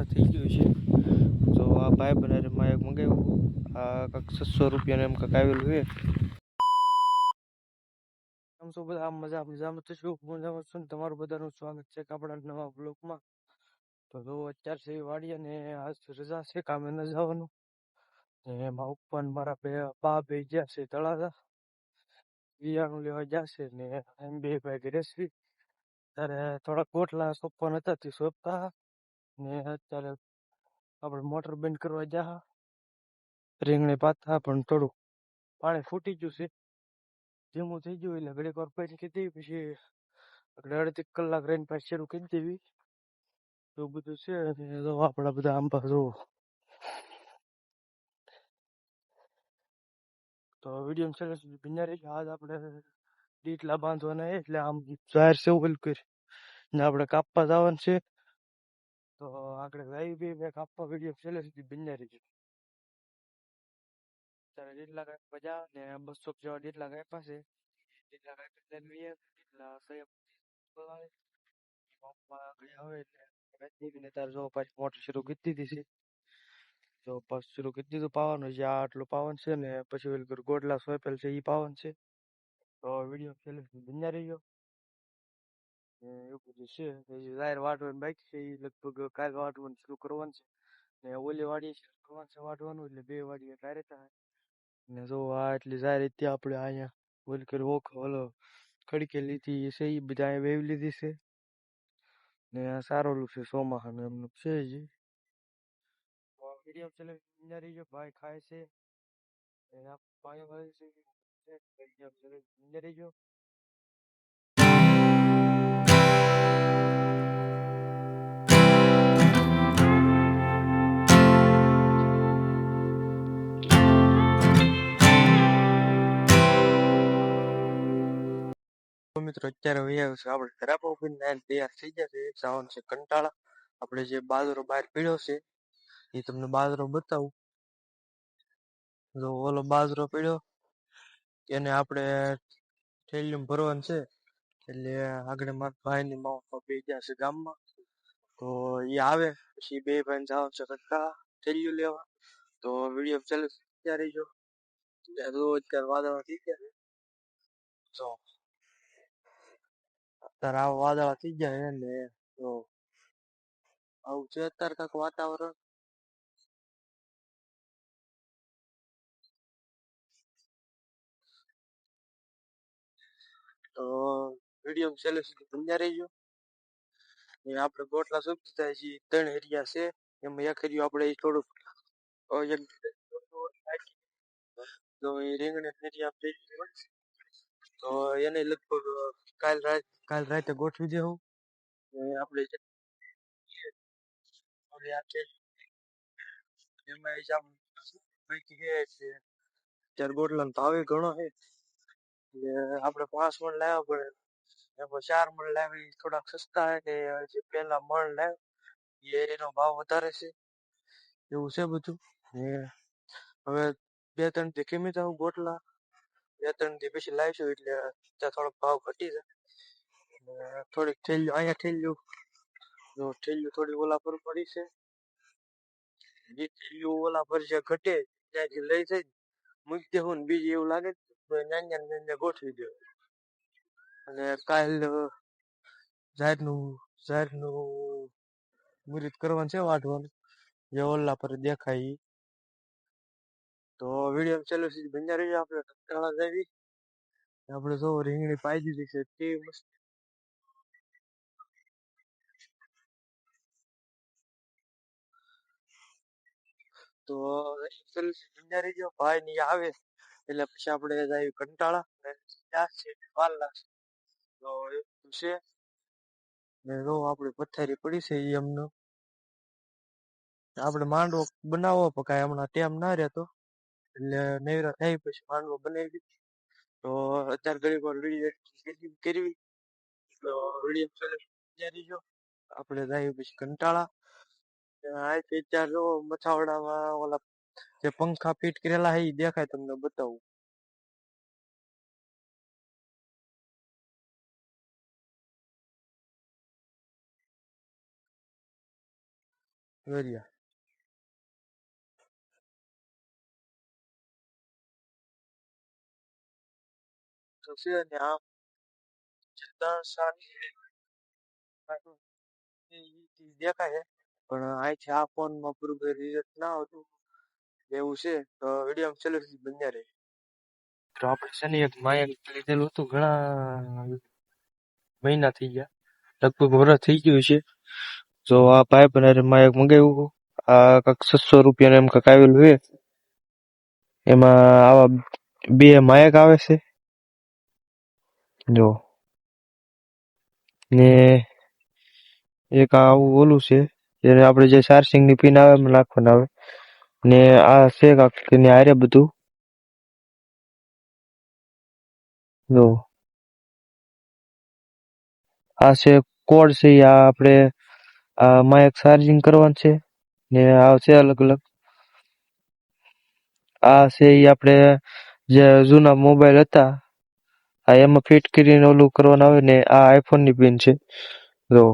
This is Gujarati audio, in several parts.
વરસ થઈ ગયું છે. તો આ ભાઈ બનારે માં એક મંગાવ્યું. આ કંઈક 600 રૂપિયાનું એમ કંઈક આવેલું છે. આમ શું બધા આમ મજામાં તો શું મજામાં છું ને તમારું બધાનું સ્વાગત છે આપણા નવા બ્લોગમાં. તો જો અત્યાર છે વાડીએ ને આજ રજા છે કામે ન જવાનું. ને એમાં ઉપર મારા બા બે ગયા છે તળાજા. વિયાનું લેવા જશે ને એમ બે ભાઈ ઘરે છે. ત્યારે થોડાક ગોટલા સોંપવાના હતા તે સોંપતા ને અત્યારે આપણે મોટર બંધ કરવા જા રીંગણી પાતા પણ થોડું પાણી ફૂટી ગયું છે. ધીમું થઈ ગયું એટલે ઘડીક વાર પૈન કીધી પછી અડધી કલાક રહીને પાછી શરૂ કરી દેવી. એવું બધું છે. અને તો આપણા બધા આંબા જો તો વિડીયો છેલ્લે સુધી બન્યા રહેજો. આજ આપણે ડીટલા બાંધવાના એટલે આમ જાહેર છે ઓલ કરી ને આપણે કાપવા જવાનું છે. તો આગળ લાવી બી મેં કાપવા વિડીયો છેલ્લે સુધી બન્યા રહેજો. ત્યારે જેટલા કાંઈક બજા ને 200 જેવા જેટલા કાંઈ પાસે જેટલા કાંઈ એટલા બોલાવે પપ્પા ગયા હોય એટલે તારે જો પાછી મોટર શરૂ કરી દીધી છે. જો પાછું શરૂ કરી દીધું પાવાનું છે. આ આટલું પાવન છે ને પછી ઓલું ગોડલા સોંપેલ છે એ પાવન છે. તો વિડીયો છેલ્લે સુધી બન્યા રહેજો. એવું બધું છે. જાહેર વાટવાનું બાકી છે એ લગભગ કાલ વાટવાનું શરૂ કરવાનું છે. ને ઓલી વાડીએ શરૂ કરવાનું છે વાટવાનું એટલે બે વાડીએ કારે થાય. ને જો આ એટલી જાહેર હતી આપણે અહીંયા ઓલી કરી ઓલો ખડકે લીધી છે એ બધા અહીંયા વેવી લીધી છે. ને આ સારોલું છે ચોમાહાનું એમનું છે હજી. વિડીયો છેલ્લે બન્યા રહેજો. ભાઈ ખાય છે એના પાણી વાળે છે. વિડીયો છેલ્લે બન્યા રહેજો. મિત્રો અત્યારે વૈયા છે આપણે ધરાપા ઉપર તૈયાર થઈ જશે. જવાનું છે કંટાળા. આપણે જે બાજરો બહાર પીડ્યો છે એ તમને બાજરો બતાવું. જો ઓલો બાજરો પીડ્યો એને આપણે થેલીમાં ભરવાનું છે. એટલે આગળ મારા ભાઈની મામા બે ગયા છે ગામમાં. તો એ આવે પછી બે ભાઈને જવાનું છે કટકા થેલીઓ લેવા. તો વિડીયો ચાલુ ત્યાં રહીજો. અત્યારે વાદળા થઈ ગયા જો અત્યારે આ વાદળા થઈ ગયા ને તો આવું છે અત્યારે કાંઈક વાતાવરણ. તો વિડીયો છેલ્લે સુધી બન્યા રહેજો. આપણે ગોટલા સુકતી થાય છે 3 એરિયા છે. એમાં એક એરિયો આપણે થોડુંક તો એ રીંગણી એરિયા તો એને લગભગ કાલ રાતે ગોઠવી દેવું. આપણે એમાં અત્યારે ગોટલાનો ભાવે ઘણો છે. એટલે આપણે 5 મણ લાવવા પડે. એમાં 4 મણ લાવી થોડાક સસ્તા ને જે પેલા મણ લાવ એનો ભાવ વધારે છે. એવું છે બધું. હવે 2-3 દી કિંમત આવું ગોટલા 2-3 દી પછી લાવીશું એટલે ત્યાં થોડોક ભાવ ઘટી જાય. થોડીક થેલીઓ અહીંયા થેલીઓ જો થેલીઓ થોડી ઓલા પર પડી છે. જે થેલીઓ ઓલા પર જે ઘટે ત્યાંથી લઈ જઈ મૂકી દેવું ને બીજી એવું લાગે તો નાની ગોઠવી દે. અને કાલ જાહેરનું મુહૂર્ત કરવાનું છે વાટવાનું જે ઓલા પર દેખાય. તો વિડીયો ચાલુ સુધી બન્યા રહેજો. આપણે કંટાળા જાવી આપણે જો રીંગણી પાઈ દીધી છે તે મસ્ત. તો બન્યા રહેજો. ભાઈ ની આવે એટલે પછી આપણે જાય કંટાળા વાર લાગશે. તો એવું છે ને જો આપણે પથારી પડી છે એ એમનો આપણે માંડવો બનાવવો પણ કાંઈ હમણાં ટાઈમ ના રહેતો એટલે નૈરા થાય પછી માંડવો બનાવી દીધી. તો અત્યારે ઘડીક વાર વિડીયો કરવી તો વિડીયો આપણે જાય પછી કંટાળા. અત્યારે જો મથાવડામાં ઓલા જે પંખા ફિટ કરેલા છે એ દેખાય તમને બતાવું. વેરિયા તો છે ને આમ જિંદા સારી દેખાય છે પણ અહીંથી આ ફોનમાં પૂરું કઈ રિઝલ્ટ ના આવતું એવું છે તો વિડીયો ચાલુ બન્યા રહે. તો આપણે છે ને એક માયક લીધેલું હતું ઘણા મહિના થઈ ગયા લગભગ વર્ષ થઈ ગયું છે. તો આ ભાઈ બનારે માયક મંગાવ્યું આ કાંક 600 રૂપિયા એમ કાંક આવેલું છે. એમાં આવા બે માયક આવે છે જો ને એક આવું ઓલું છે જેને આપણે જે ચાર્જિંગ ની પિન આવે એમાં નાખવાના આવે ને આ છે કાંક ને આરે બધું જો આ છે કોડ છે આ આપણે આ માયક ચાર્જિંગ કરવાનું છે ને આ છે અલગ અલગ આ છે ઈ આપણે જે જૂના મોબાઈલ હતા આ એમાં ફિટ કરીને ઓલું કરવાનું આવે ને આ આઈફોન ની પિન છે જો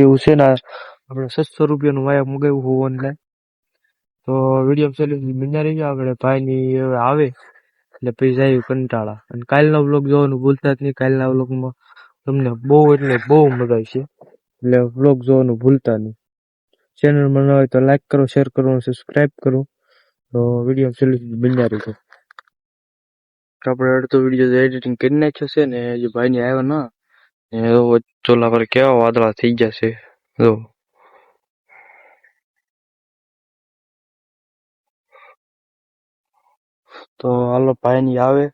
એવું છે ને આપણે 600 રૂપિયાનું માયક મગાવ્યું ઓનલાઈન તો વિડીયો ચાલુ બન્યા રહી આગળ ભાઈની હવે આવે એટલે પછી જાય કંટાળા અને કાલનો વ્લોગ જોવાનું ભૂલતા જ નહીં. કાલના વ્લોગમાં તમને બહુ એટલે બહુ મજા આવશે એટલે વ્લોગ જોવાનું ભૂલતા નહીં. ચેનલમાં ન હોય તો લાઈક કરો, શેર કરો અને સબસ્ક્રાઇબ કરો. તો વિડીયો ચાલુ બન્યા રહીજો. આપણે અડધો વિડીયો એડિટિંગ કરી નાખ્યો છે ને જે ભાઈની આવ્યો ના ચોલા પર કેવા વાદળા થઈ ગયા છે જો તો હાલો ભાઈની આવે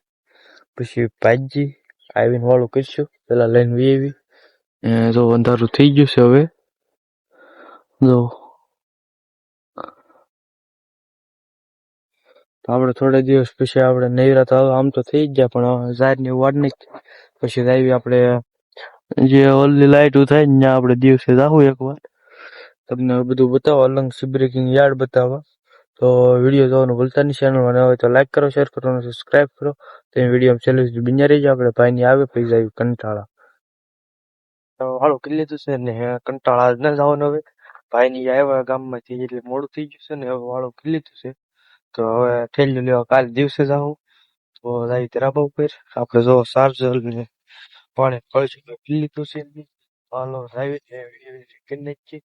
પછી ભાઈજી આવીને વાળું કરશું પેલા લઈને વી જો અંધારું થઈ ગયું છે હવે જો આપણે થોડા દિવસ પછી આપણે નૈરા તો આમ તો થઈ જ ગયા પણ ઝાડની વાડ નહીં પછી આવી આપણે જે ઓલી લાઈટ થાય ને ત્યાં આપણે દિવસે જાવું એકવાર તમને બધું બતાવો અલંગ બ્રેકિંગ યાર્ડ બતાવવા. તો વિડીયો જોવાનું ભૂલતા નહીં. ચેનલમાં ન હોય તો લાઈક કરો, શેર કરો અને સબસ્ક્રાઇબ કરો. તો વિડીયો ચાલુ બન્યા રહીજો. આપણે ભાઈની આવે પછી આવી કંટાળા તો હાલો કરી લીધું છે ને કંટાળા જ ના જવાનું હવે ભાઈની આવ્યા ગામમાંથી એટલે મોડું થઈ ગયું છે ને હવે વાળું કરી લીધું છે તો હવે ઠેલ્યું લેવા કાલે દિવસે જાઉં તો જાય તેરાબા ઉપર આપણે જો ચાર્જર ને પાણી કળશું તો પી લીધું છે હાલો આવી કરી નાખીએ.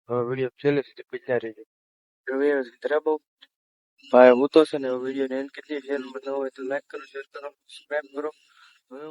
હવે વિડીયો છેલ્લે સુધી બન્યા રહેજો. હવે તેરાબા ભાઈ હું તો છે ને વિડીયો ને એન્ડ કરી દઈએ. ચેનલ બનાવો હોય તો લાઈક કરો, શેર કરો, સબસ્ક્રાઇબ કરો. હવે